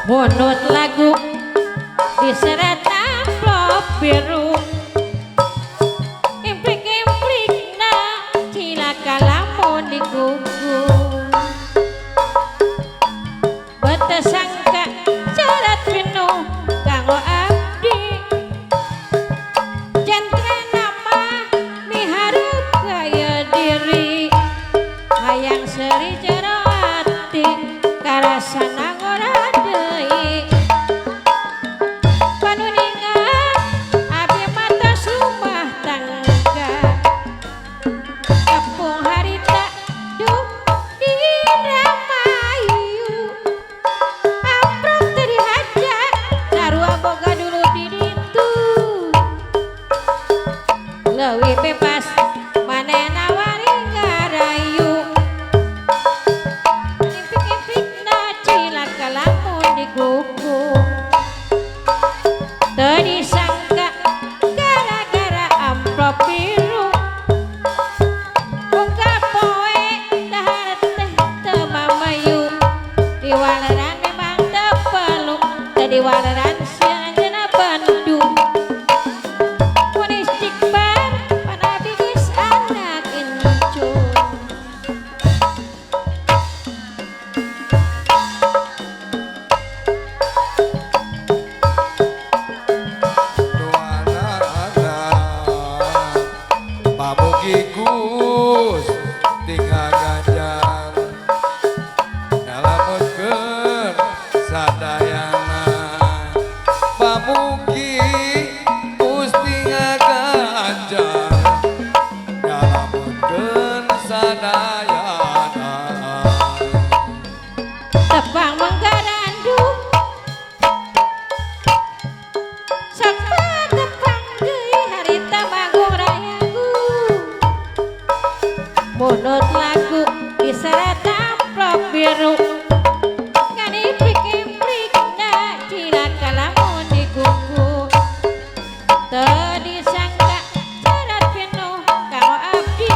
Munut lagu diseret amplop biru implik-implik na cilaka lamun digugung bete sangka cerat pinuh kanggo abdi jentre nama miharep kaya diri hayang seri jero ati karasana ngora deui panuninga abdi mata rumah tangga kampung harita duh di Indramayu amprok teu dihaja sarua boga dulu di ditu leuwih bebas manehna waring ngarayu impik-impikna cilaka lamun diguguk teu disangka gara-gara amplop biru boga poe dahar teh teu mamayu diwaleran memang teu peluk teu diwaleran sieun cenah Bandung mun istighfar pan abdi geus anak incung Pamugi Gus tinggal ganjar nyalametkeun sadayana Pamugi Gus tinggal ganjar nyalametkeun sadayana tepang menggarandu sampa tepang deui harita manggung rayaku munut lagu diseret amplop biru ngan implik-implikna cilaka lamun diguguk teu disangka cerat pinuh kanggo abdi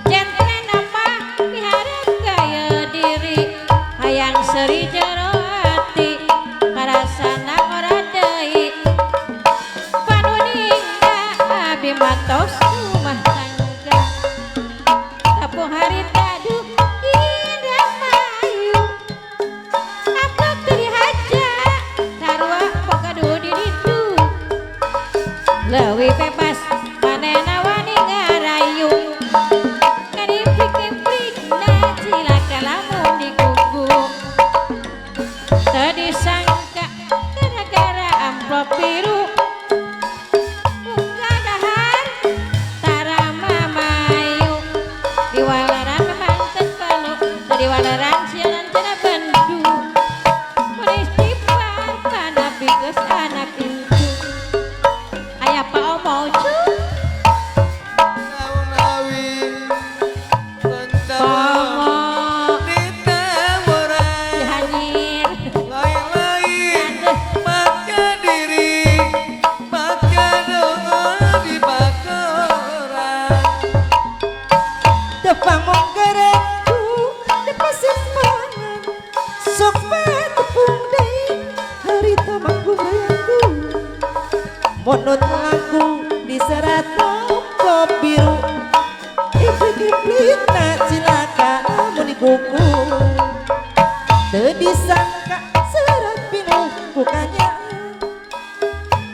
jentre nama miharep gaya diri hayang seri jero ati karasana ngora deui panuninga abdi matos rumah tangga kampung harita duh Indramayu amplop teu dihaja sarua boga dulu di ditu leuwih bebas manehna wani ngarayu ngan implik-implikna cilaka lamun diguguk teu disangka gara-gara amplop biru boga dahar tara mamayu diwaleran memang teu peluk teu diwaleran sieun cenah Bandung mun istighfar pan abdi geus anak incung aya pa omong cuy nawi pomo ditawaran dihanyir lain-lain maka diri maka doa di bakoran tepang monggaranku depan simpangan sok bae tepung deui harita manggung rayaku munut lagu diserat amplop biru implik-implikna cilaka lamun diguguk teu disangka serat pinuh bukannya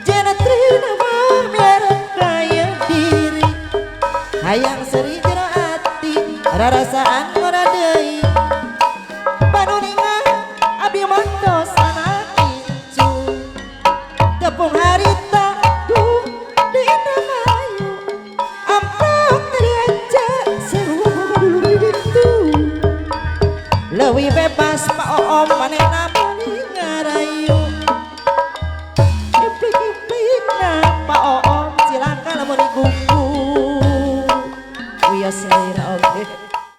jenatri nama miharep kaya diri hayang seri jero ati rarasaan ngora deui panuninga abdi mantos anak incung tepung harita duh di Indramayu amplop teu dihaja sarua boga dulu di ditu leuwih bebas pa oom manehna